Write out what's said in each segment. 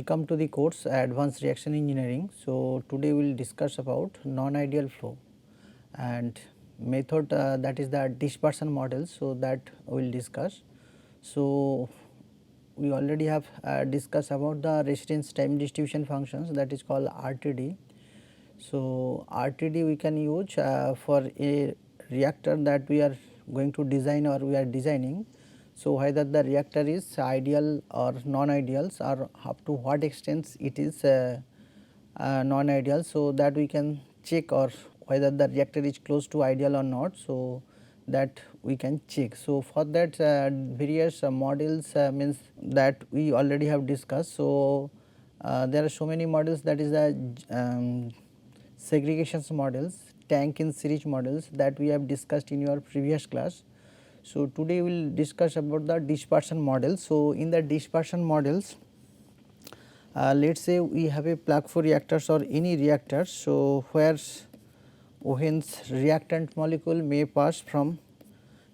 Welcome to the course Advanced Reaction Engineering. So, today we will discuss about non-ideal flow and method that is the dispersion model. So, that we will discuss. So, we already have discussed about the residence time distribution functions, that is called RTD. So, RTD we can use for a reactor that we are going to design or we are designing. So, whether the reactor is ideal or non-ideals or up to what extent it is non-ideal. So, that we can check or whether the reactor is close to ideal or not. So, that we can check. So, for that various models means that we already have discussed. So, there are so many models, that is the segregations models, tank in series models that we have discussed in your previous class. So, today we will discuss about the dispersion model. So, in the dispersion models, let us say we have a plug for reactors or any reactor. So, where Owen's reactant molecule may pass from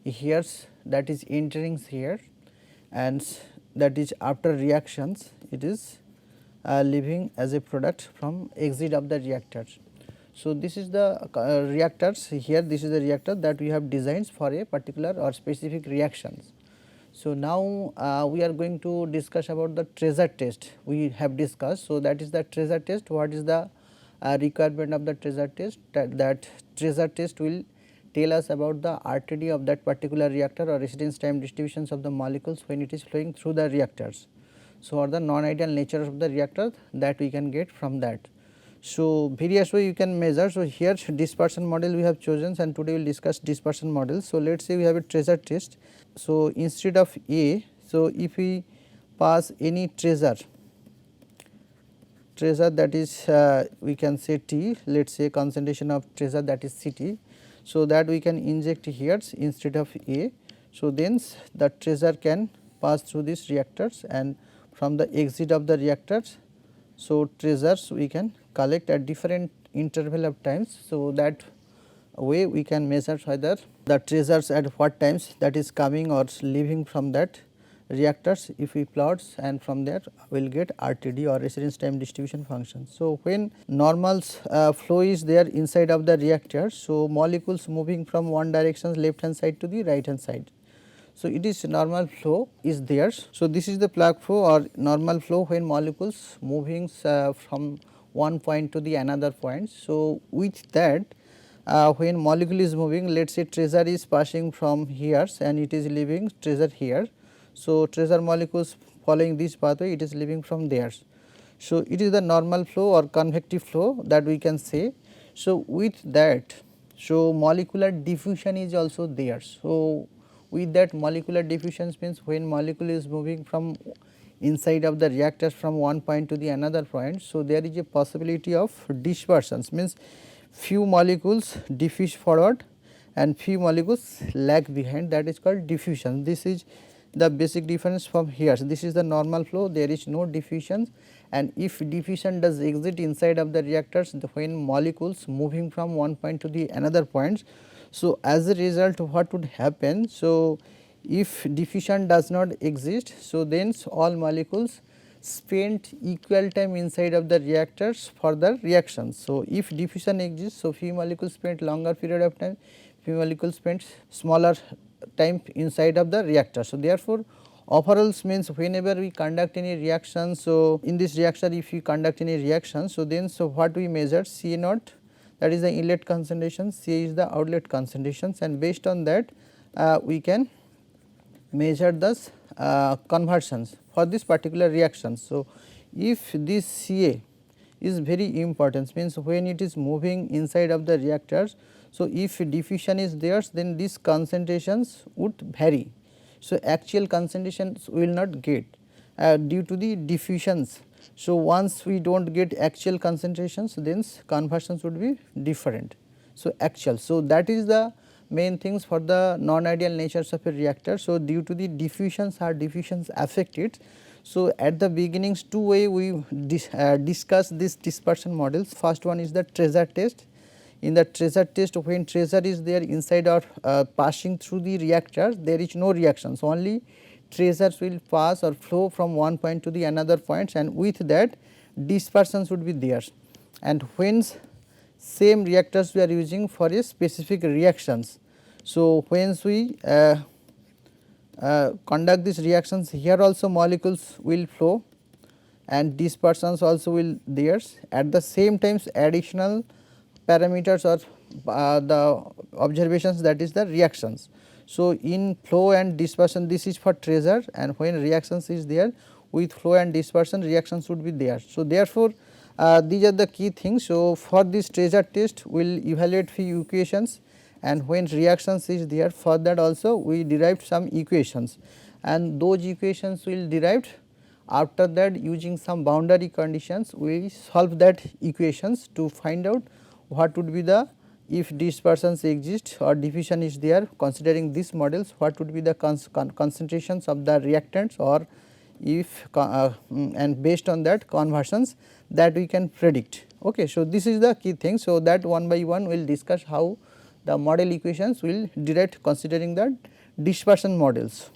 here, that is entering here, and that is after reactions it is leaving as a product from exit of the reactor. So, this is the reactors here, this is the reactor that we have designed for a particular or specific reactions. So, now we are going to discuss about the tracer test we have discussed. So, that is the tracer test. What is the requirement of the tracer test? That tracer test will tell us about the RTD of that particular reactor or residence time distributions of the molecules when it is flowing through the reactors. So, or the non-ideal nature of the reactor that we can get from that. So, various way you can measure. So, here dispersion model we have chosen and today we will discuss dispersion model. So, let us say we have a tracer test. So, instead of A, so if we pass any tracer that is we can say T, let us say concentration of tracer that is Ct. So, that we can inject here instead of A. So, then the tracer can pass through these reactors and from the exit of the reactors. So, tracers we can collect at different interval of times. So, that way we can measure whether the tracers at what times that is coming or leaving from that reactors. If we plots and from there we will get RTD or residence time distribution function. So, when normal flow is there inside of the reactor, so molecules moving from one direction left hand side to the right hand side. So, it is normal flow is there. So, this is the plug flow or normal flow when molecules moving from one point to the another point. So, with that when molecule is moving, let us say tracer is passing from here and it is leaving tracer here. So, tracer molecules following this pathway, it is leaving from there. So, it is the normal flow or convective flow that we can say. So, with that, so molecular diffusion is also there. So, with that molecular diffusion means when molecule is moving from inside of the reactor from one point to the another point. So, there is a possibility of dispersions, means few molecules diffuse forward and few molecules lag behind, that is called diffusion. This is the basic difference from here. So, this is the normal flow, there is no diffusion, and if diffusion does exist inside of the reactors when molecules moving from one point to the another point. So, as a result what would happen? So, if diffusion does not exist, so then all molecules spend equal time inside of the reactors for the reactions. So, if diffusion exists, so few molecules spend longer period of time, few molecules spend smaller time inside of the reactor. So, therefore, overall means whenever we conduct any reaction. So, in this reactor if we conduct any reaction, so then what we measure C naught, that is the inlet concentration, C is the outlet concentrations, and based on that we can measure the conversions for this particular reaction. So, if this Ca is very important, means when it is moving inside of the reactors. So, if diffusion is there, then these concentrations would vary. So, actual concentrations we will not get due to the diffusions. So, once we do not get actual concentrations, then conversions would be different. So, actual. So, that is the main things for the non-ideal natures of a reactor. So, due to the diffusions affect it. So, at the beginnings two way we discuss this dispersion models. First one is the tracer test. In the tracer test, when tracer is there inside or passing through the reactor, there is no reaction. So, only treasures will pass or flow from one point to the another points, and with that dispersions would be there. And when same reactors we are using for a specific reactions. So, when we conduct these reactions, here also molecules will flow and dispersions also will there. At the same time additional parameters or the observations, that is the reactions. So, in flow and dispersion this is for treasure, and when reactions is there, with flow and dispersion reactions would be there. So, therefore, these are the key things. So, for this treasure test we will evaluate few equations, and when reactions is there, for that also we derived some equations, and those equations will derived. After that, using some boundary conditions we solve that equations to find out what would be the, if dispersions exist or diffusion is there, considering these models, what would be the concentrations of the reactants, or if and based on that conversions that we can predict. Okay. So, this is the key thing. So, that one by one we will discuss how the model equations will derive considering the dispersion models.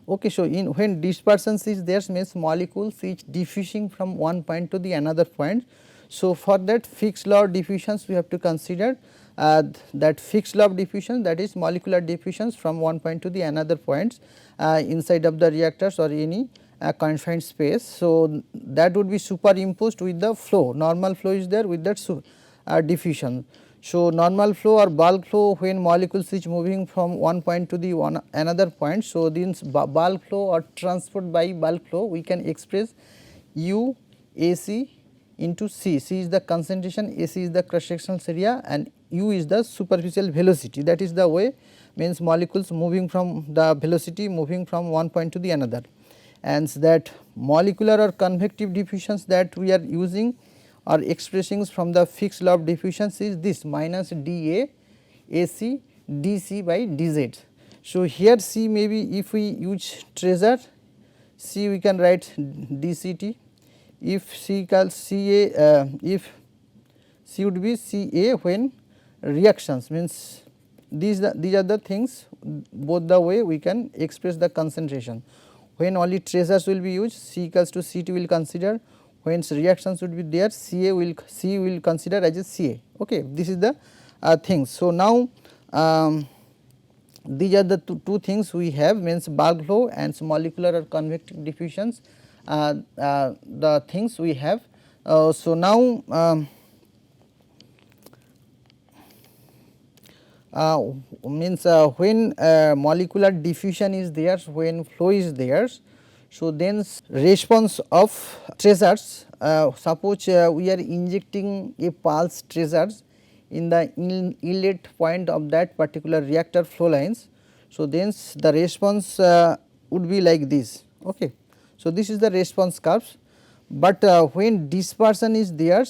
Okay. So, in when dispersions is there, means molecules is diffusing from one point to the another point. So, for that fixed law of diffusions we have to consider that fixed law of diffusion, that is molecular diffusions from one point to the another points inside of the reactors or any confined space. So, that would be superimposed with the flow, normal flow is there with that diffusion. So, normal flow or bulk flow, when molecules is moving from one point to the another point. So, this bulk flow or transport by bulk flow we can express U AC into C. C is the concentration, AC is the cross sectional area, and U is the superficial velocity. That is the way, means molecules moving from the velocity moving from one point to the another. And that molecular or convective diffusions that we are using or expressing from the fixed law of diffusions is this minus dA AC dC by dZ. So, here C may be, if we use treasure, C we can write dCT, if C equals Ca, if C would be Ca when reactions, means these are the things, both the way we can express the concentration. When only treasures will be used, C equals to Ct will consider, when reactions would be there, C will consider as a Ca. Okay. This is the things. So, now these are the two things we have, means bulk flow and molecular or convective diffusions, the things we have. So, now means when molecular diffusion is there, when flow is there. So, then response of treasures, suppose we are injecting a pulse treasures in the inlet point of that particular reactor flow lines. So, then the response would be like this. Okay. So, this is the response curves, but when dispersion is there,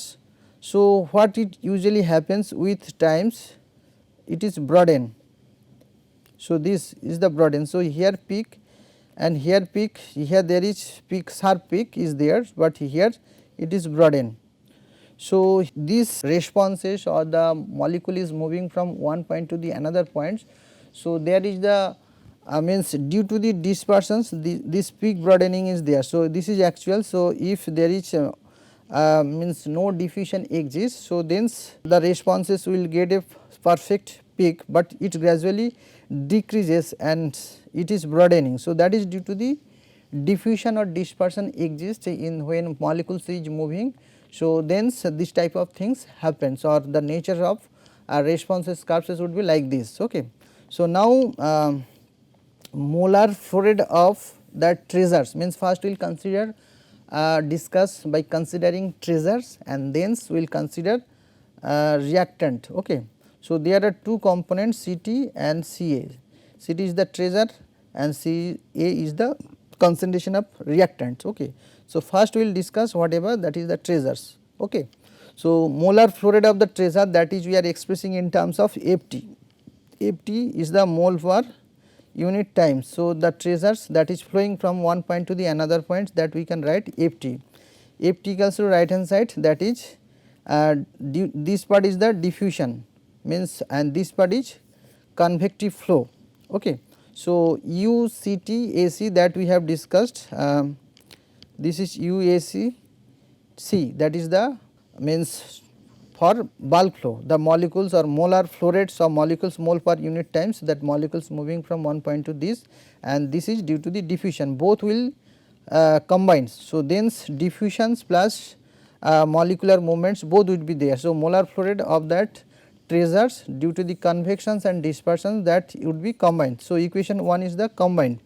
so what it usually happens with times, it is broaden. So, this is the broaden. So, here peak and here peak, here there is peak, sharp peak is there, but here it is broaden. So, these responses or the molecule is moving from one point to the another point. So, there is the means due to the dispersions this peak broadening is there. So, this is actual. So, if there is means no diffusion exists, so then the responses will get a perfect peak, but it gradually decreases and it is broadening. So, that is due to the diffusion or dispersion exists in when molecules is moving. So, then this type of things happens, or the nature of responses curves would be like this. Okay. So, now molar fluid of that treasures, means first we will consider discuss by considering treasures, and then we will consider reactant. Okay. So, there are two components Ct and Ca. Ct is the treasure and Ca is the concentration of reactants. Okay. So, first we will discuss whatever that is the treasures. Okay. So, molar fluid of the treasure, that is we are expressing in terms of Ft. Ft is the mole per unit time. So, the treasures that is flowing from one point to the another point, that we can write Ft. Ft equals to right hand side, that is this part is the diffusion, means, and this part is convective flow. Okay. So, UCT that we have discussed, this is UAC C, that is the means for bulk flow, the molecules or molar flow rates of molecules mole per unit times, that molecules moving from one point to this, and this is due to the diffusion, both will combine. So, thence diffusions plus molecular movements both would be there. So, molar flow rate of that treasures due to the convections and dispersions, that would be combined. So, equation 1 is the combined.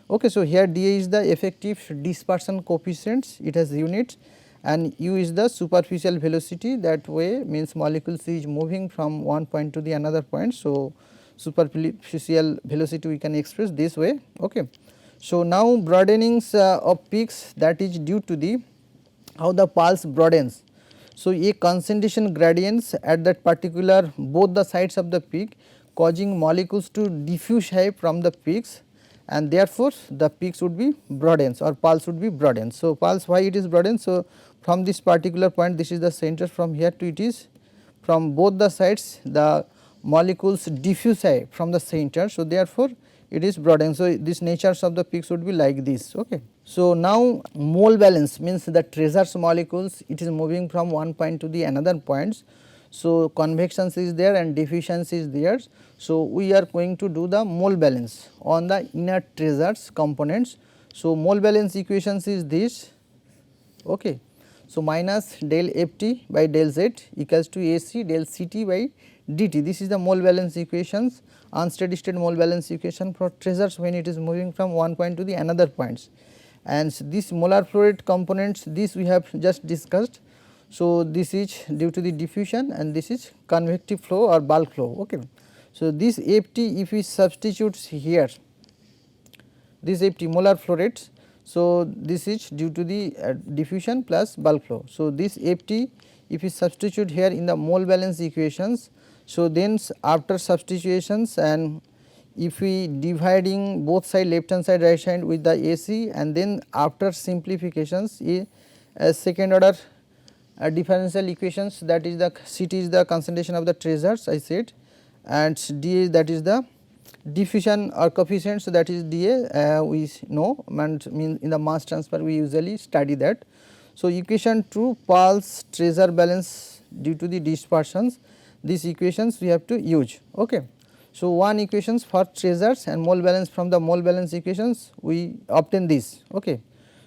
Okay, so, here dA is the effective dispersion coefficients, it has units, and u is the superficial velocity, that way means molecules is moving from one point to the another point. So, superficial velocity we can express this way. Okay. So, now broadenings of peaks, that is due to the how the pulse broadens. So, a concentration gradients at that particular both the sides of the peak, causing molecules to diffuse high from the peaks, and therefore, the peaks would be broadens or pulse would be broadened. So, pulse why it is broadened? So, from this particular point, this is the center, from here to it is from both the sides the molecules diffuse high from the center. So, therefore, it is broadened. So, this natures of the peaks would be like this. Okay. So, now mole balance means the treasures molecules, it is moving from one point to the another points. So, convections is there and diffusions is there. So, we are going to do the mole balance on the inner treasures components. So, mole balance equations is this. Okay. So, minus del Ft by del Z equals to Ac del Ct by dt. This is the mole balance equations, unsteady state mole balance equation for treasures when it is moving from one point to the another points. And this molar flow rate components, this we have just discussed. So, this is due to the diffusion and this is convective flow or bulk flow. Okay. So, this Ft if we substitute here, this Ft molar flow rates. So, this is due to the diffusion plus bulk flow. So, this Ft if we substitute here in the mole balance equations. So, then after substitutions and if we dividing both side left hand side right hand with the Ac, and then after simplifications a second order differential equations, that is the Ct is the concentration of the treasures I said, and dA that is the diffusion or coefficient. So, that is dA we know, and mean in the mass transfer we usually study that. So, equation 2 pulse treasure balance due to the dispersions, these equations we have to use. Okay. So, one equations for treasures and mole balance, from the mole balance equations we obtain this. Okay.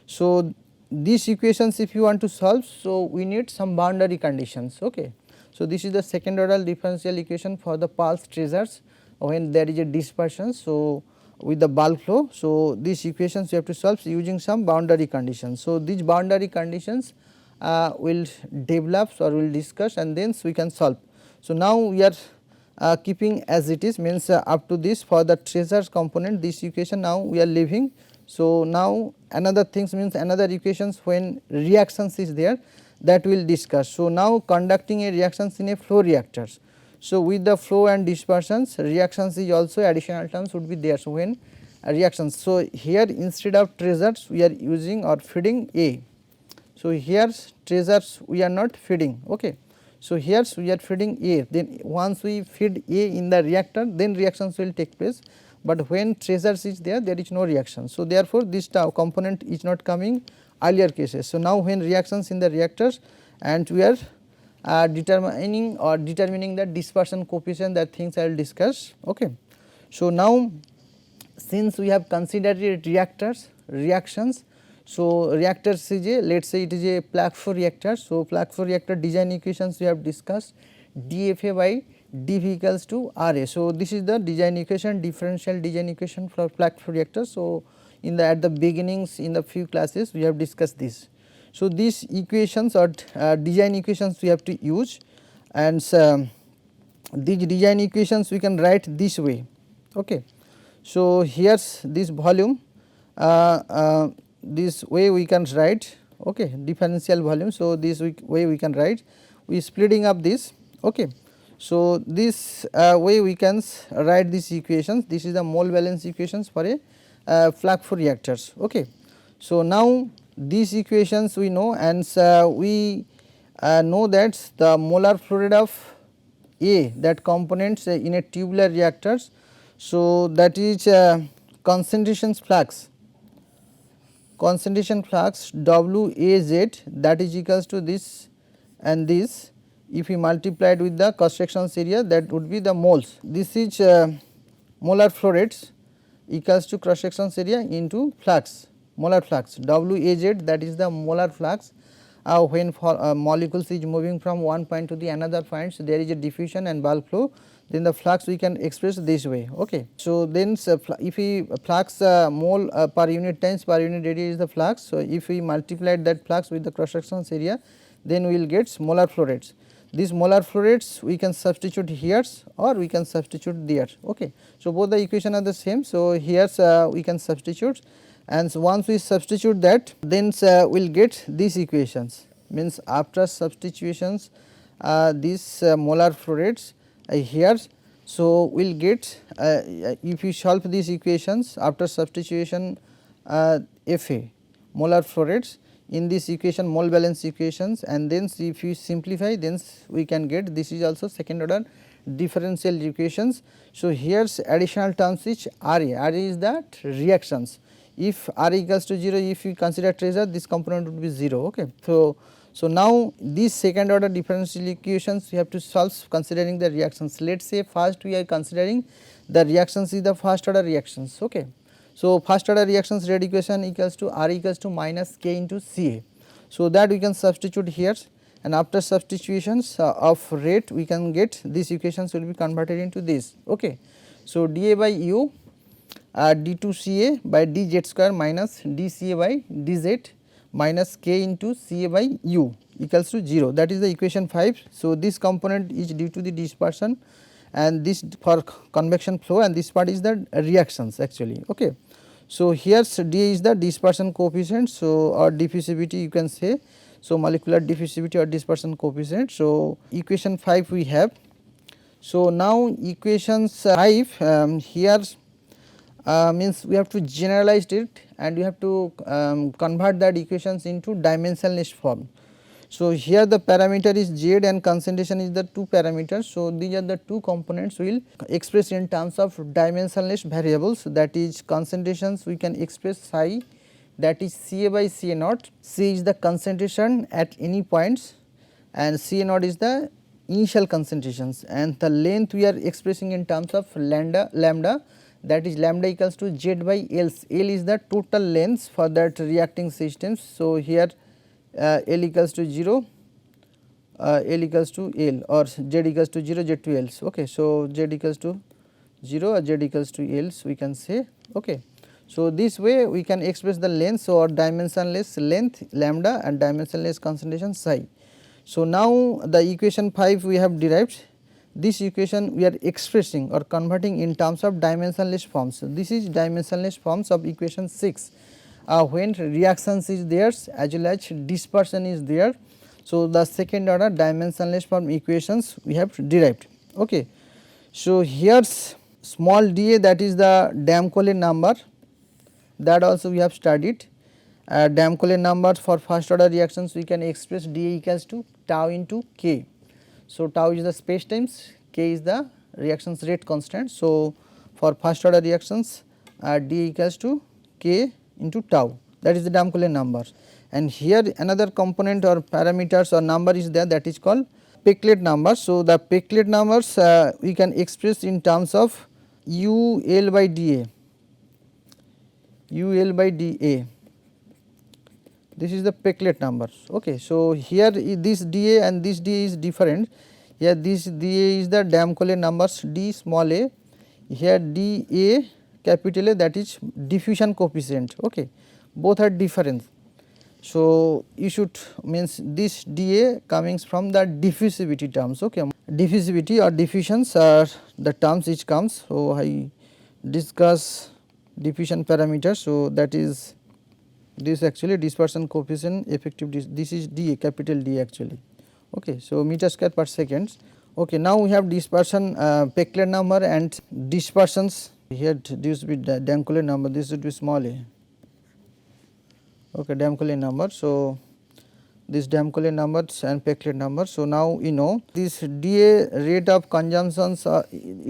So, these equations if you want to solve, so we need some boundary conditions. Okay. So, this is the second order differential equation for the pulse treasures when there is a dispersion. So, with the bulk flow. So, these equations you have to solve using some boundary conditions. So, these boundary conditions will develop or will discuss and then we can solve. So, now we are keeping as it is, means up to this for the treasures component, this equation now we are leaving. So, now another things means another equations when reactions is there, that we will discuss. So, now conducting a reactions in a flow reactors. So, with the flow and dispersions, reactions is also additional terms would be there. So, when reactions, so here instead of treasures we are using or feeding A. So, here treasures we are not feeding. Okay. So, here we are feeding A, then once we feed A in the reactor, then reactions will take place, but when treasures is there, there is no reaction. So, therefore, this component is not coming earlier cases. So, now when reactions in the reactors, and we are determining the dispersion coefficient, that things I will discuss. Okay. So, now since we have considered reactions, so reactors is a, let us say it is a plug flow reactor. So, plug flow reactor design equations we have discussed, dFA by dV equals to Ra. So, this is the design equation, differential design equation for plug flow reactor. So, in the at the beginnings in the few classes we have discussed this. So, these equations or design equations we have to use, and these design equations we can write this way. Okay. So, here's this volume, this way we can write, okay, differential volume. So, this way we can write, we splitting up this. Okay. So, this way we can write these equations, this is the mole balance equations for a plug flow reactors. Okay. So, now these equations we know, and we know that the molar flow rate of A, that components in a tubular reactors. So, that is concentration flux, WAZ, that is equals to this and this. If we multiply it with the cross sections area, that would be the moles. This is molar flow rates equals to cross sections area into flux, molar flux, WAZ, that is the molar flux. When molecules is moving from one point to the another point, so there is a diffusion and bulk flow, then the flux we can express this way. Okay. So, then if we flux mole per unit times per unit area is the flux. So, if we multiply that flux with the cross sections area, then we will get molar flow rates. These molar flow rates we can substitute here or we can substitute there. Okay. So, both the equation are the same. So, here we can substitute, and so once we substitute that, then we will get these equations, means after substitutions these molar flow rates here. So, we will get if you solve these equations after substitution Fa molar flow rates in this equation, mole balance equations, and then if you simplify, then we can get this is also second order differential equations. So, here's additional terms is Ra, Ra is that reactions. If R equals to 0, if you consider tracer, this component would be 0. Okay. So, now these second order differential equations we have to solve considering the reactions. Let us say first we are considering the reactions is the first order reactions. Okay. So, first order reactions rate equation equals to R equals to minus K into Ca. So, that we can substitute here, and after substitutions of rate we can get these equations will be converted into this. Okay. So, dA by U d2Ca by dz square minus dCa by dz minus K into Ca by U equals to 0, that is the equation 5. So, this component is due to the dispersion and this for convection flow, and this part is the reactions actually. Okay. So, here dA is the dispersion coefficient, so or diffusivity you can say. So, molecular diffusivity or dispersion coefficient. So, equation 5 we have. So, now equations 5 here means we have to generalize it and we have to convert that equations into dimensionless form. So, here the parameter is Z and concentration is the two parameters. So, these are the two components we will express in terms of dimensionless variables, that is concentrations we can express psi, that is Ca by Ca naught. C is the concentration at any points and Ca naught is the initial concentrations, and the length we are expressing in terms of lambda, that is lambda equals to Z by L. L is the total length for that reacting systems. So, here L equals to 0, L equals to L, or Z equals to 0, Z to L. Okay. So, Z equals to 0 or Z equals to L, so we can say. Okay. So, this way we can express the length, so or dimensionless length lambda and dimensionless concentration psi. So, now the equation 5 we have derived. This equation we are expressing or converting in terms of dimensionless forms. So, this is dimensionless forms of equation 6 when reactions is there as well as dispersion is there. So, the second order dimensionless form equations we have derived. Okay. So, here's small dA, that is the Damkohle number, that also we have studied. Damkohle number for first order reactions we can express dA equals to tau into K. So, tau is the space times, K is the reactions rate constant. So, for first order reactions D equals to K into tau, that is the Damkohle number. And here another component or parameters or number is there, that is called Peclet number. So, the Peclet numbers we can express in terms of UL by dA, UL by dA. This is the Peclet numbers. Okay. So, here this dA and this dA is different. Here this dA is the Damkohle numbers d small a, here dA capital A, that is diffusion coefficient. Okay. Both are different. So, you should means this dA coming from the diffusivity terms. Okay. Diffusivity or diffusions are the terms which comes. So, I discuss diffusion parameters. So, that is this actually dispersion coefficient effective, this is dA, capital D actually. Okay. So, meter square per second. Okay. Now, we have dispersion Peclet number and dispersions. Here this would be Damkohle number, this would be small a. Okay, Damkohle number. So, this Damcolin numbers and Peclet numbers. So, now you know this dA rate of consumptions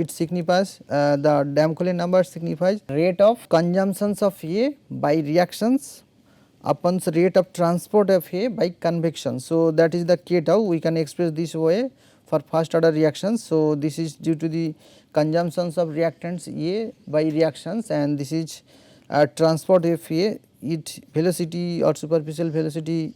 it signifies the Damcolin number signifies rate of consumptions of A by reactions upon the rate of transport of A by convection. So, that is the K tau, we can express this way for first order reactions. So, this is due to the consumptions of reactants A by reactions, and this is transport of A, it velocity or superficial velocity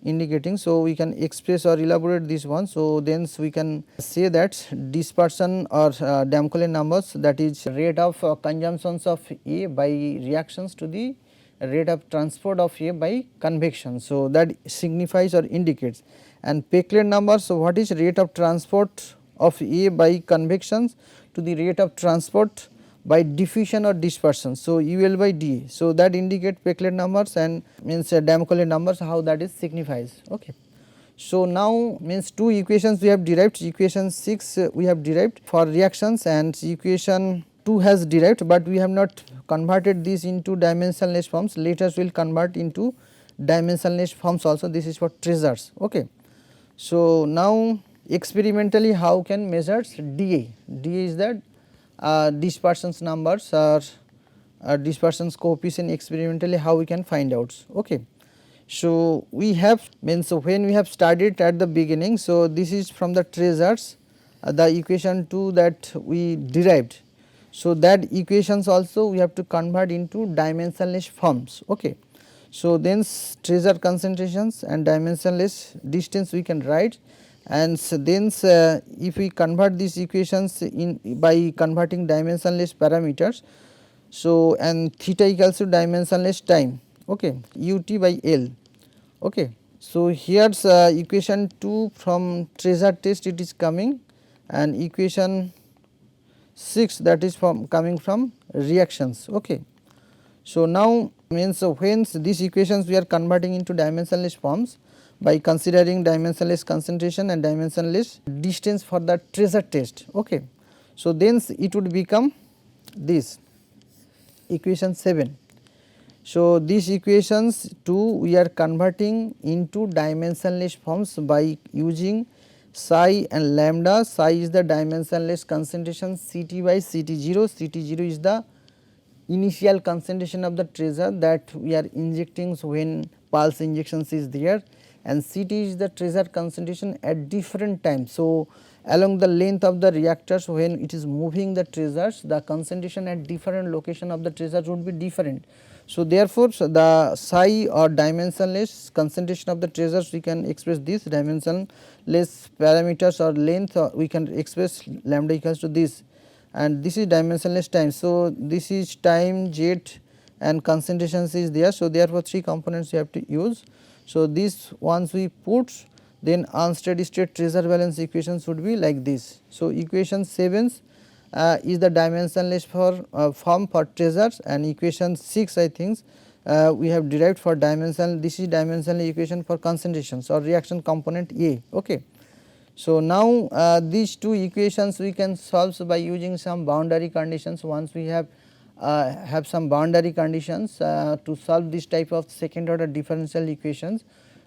indicating. So, we can express or elaborate this one. So, then we can say that dispersion or Damcolin numbers, that is rate of consumptions of A by reactions to the rate of transport of A by convection. So, that signifies or indicates. And Peclet numbers, so what is rate of transport of A by convections to the rate of transport by diffusion or dispersion. So, UL by dA. So, that indicate Peclet numbers and means Damcolin numbers, how that is signifies. Okay. So, now means two equations we have derived, equation 6 we have derived for reactions and equation 2 has derived, but we have not converted this into dimensionless forms. Later we will convert into dimensionless forms also, this is for treasures. Okay. So, now experimentally how can measure dA? dA is that dispersions numbers or dispersions coefficient experimentally how we can find out. Okay. So, we have means when we have studied at the beginning. So, this is from the treasures the equation 2 that we derived. So, that equations also we have to convert into dimensionless forms. Okay. So, then treasure concentrations and dimensionless distance we can write, and so then if we convert these equations in by converting dimensionless parameters. So, and theta equals to dimensionless time, okay, ut by L. Okay. So, here's equation 2 from treasure test it is coming, and equation 6 that is from coming from reactions. Okay. So, now means when these equations we are converting into dimensionless forms by considering dimensionless concentration and dimensionless distance for the treasure test. Okay. So, then it would become this equation 7. So, these equations 2 we are converting into dimensionless forms by using psi and lambda. Psi is the dimensionless concentration Ct by Ct0, Ct0 is the initial concentration of the treasure that we are injecting when pulse injections is there, and Ct is the treasure concentration at different times. So, along the length of the reactors when it is moving the treasures, the concentration at different location of the treasures would be different. So, therefore, so the psi or dimensionless concentration of the treasures we can express this dimensionless parameters or length we can express lambda equals to this, and this is dimensionless time. So, this is time z and concentrations is there. So, therefore, 3 components you have to use. So, these once we put, then unsteady state treasure balance equations would be like this. So, equation 7 is the dimensionless for form for treasures, and equation 6 I think we have derived for dimensional, this is dimensional equation for concentrations or reaction component A. Okay. So, now these two equations we can solve by using some boundary conditions. Once we have some boundary conditions to solve this type of second order differential equations,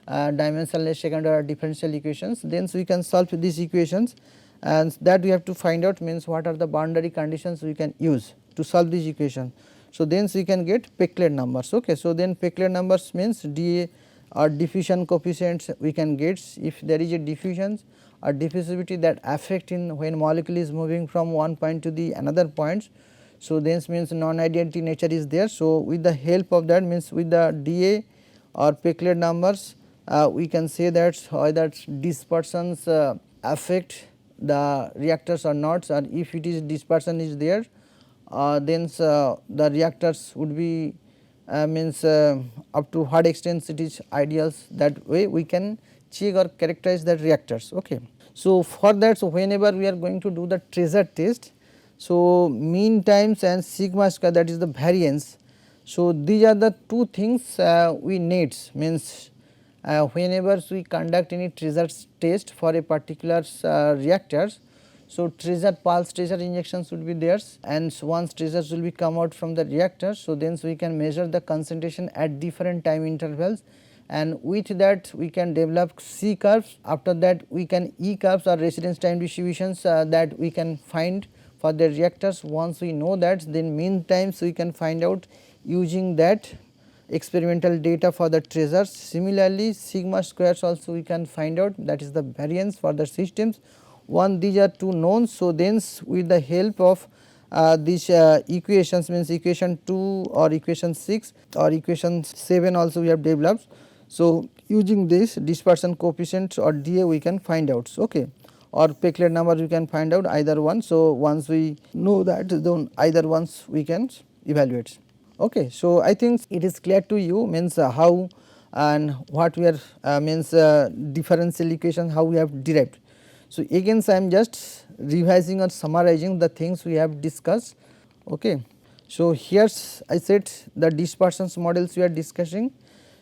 dimensionless second order differential equations, then we can solve these equations, and that we have to find out means what are the boundary conditions we can use to solve this equation. So, then we can get Peclet numbers. Okay. So, then Peclet numbers means dA or diffusion coefficients we can get if there is a diffusions or diffusivity that affect in when molecule is moving from one point to the another points. So, this means non-identity nature is there. So, with the help of that means with the dA or Peclet numbers we can say that whether dispersions affect the reactors or not, or if it is dispersion is there then the reactors would be means up to what extent it is ideals, that way we can check or characterize the reactors. Okay. So, for that, so whenever we are going to do the treasure test, so mean times and sigma square, that is the variance. So, these are the two things we need, means whenever we conduct any treasure test for a particular reactors. So, treasure pulse treasure injections would be there, and once treasures will be come out from the reactor. So, then we can measure the concentration at different time intervals, and with that we can develop C curves. After that we can E curves or residence time distributions that we can find for the reactors. Once we know that, then mean times we can find out using that experimental data for the tracer. Similarly, sigma squares also we can find out, that is the variance for the systems. These are two knowns. So, then with the help of these equations, means equation 2 or equation 6 or equation 7 also we have developed. So, using this dispersion coefficient or dA we can find out, okay, or Peclet number we can find out, either one. So, once we know that, then either ones we can evaluate. Okay. So, I think it is clear to you, means how and what we are means differential equation how we have derived. So, again I am just revising or summarizing the things we have discussed. Okay. So, here I said the dispersions models we are discussing.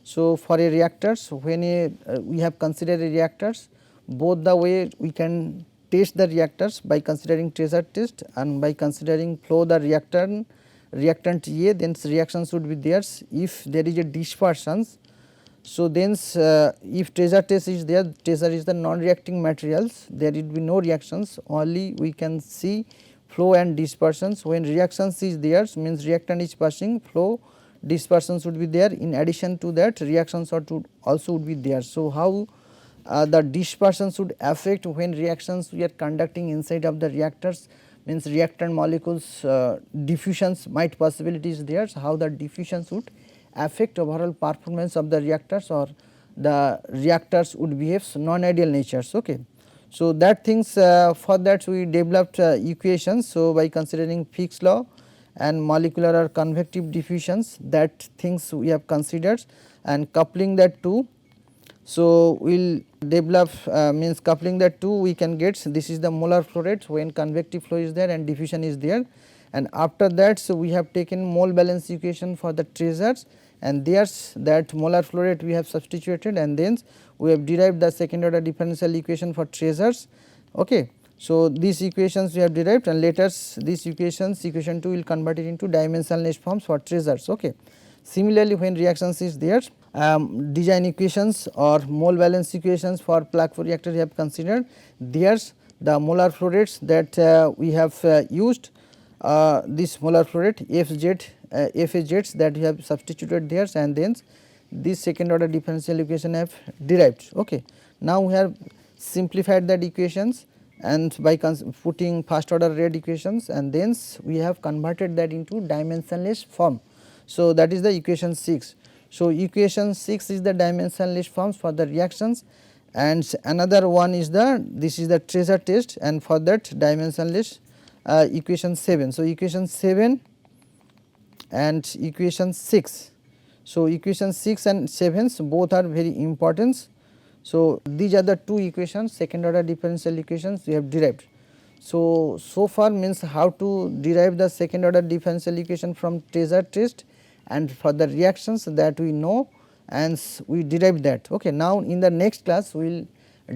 So, for a reactors, when we have considered a reactors, both the way we can test the reactors by considering tracer test and by considering flow the reactant A, then reactions would be there. If there is a dispersions, so then if tracer test is there, tracer is the non-reacting materials, there will be no reactions, only we can see flow and dispersions. When reactions is there, means reactant is passing, flow dispersions would be there. In addition to that, reactions also would be there. So, how the dispersions would affect when reactions we are conducting inside of the reactors, means reactant molecules diffusions might possibilities there. So, how the diffusions would affect overall performance of the reactors, or the reactors would behave non-ideal natures. Okay. So, that things for that we developed equations. So, by considering Fick's law and molecular or convective diffusions, that things we have considered, and coupling that to. So, we will develop means coupling that two we can get, this is the molar flow rate when convective flow is there and diffusion is there, and after that, so we have taken mole balance equation for the tracers, and there's that molar flow rate we have substituted, and then we have derived the second order differential equation for tracers. Okay. So, these equations we have derived, and later these equations, equation 2 will convert it into dimensionless forms for tracers. Okay. Similarly, when reactions is there, design equations or mole balance equations for plug flow reactor we have considered. There's the molar flow rates that we have used, this molar flow rate FAZs that we have substituted there, and then this second order differential equation have derived. Okay. Now, we have simplified that equations, and by putting first order rate equations, and then we have converted that into dimensionless form. So, that is the equation 6. So, equation 6 is the dimensionless forms for the reactions, and another one is this is the tracer test, and for that dimensionless equation 7. So, equation 7 and equation 6. So, equation 6 and 7 both are very important. So, these are the two equations, second order differential equations we have derived. So, so far means how to derive the second order differential equation from tracer test, and for the reactions that we know, and we derive that. Okay. Now, in the next class we will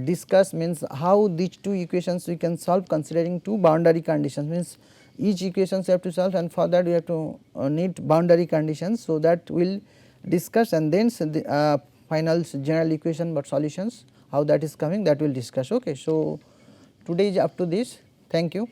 discuss means how these two equations we can solve considering two boundary conditions, means each equations we have to solve, and for that we have to need boundary conditions. So, that we will discuss, and then the final general equation but solutions how that is coming, that we will discuss. Okay. So, today is up to this. Thank you.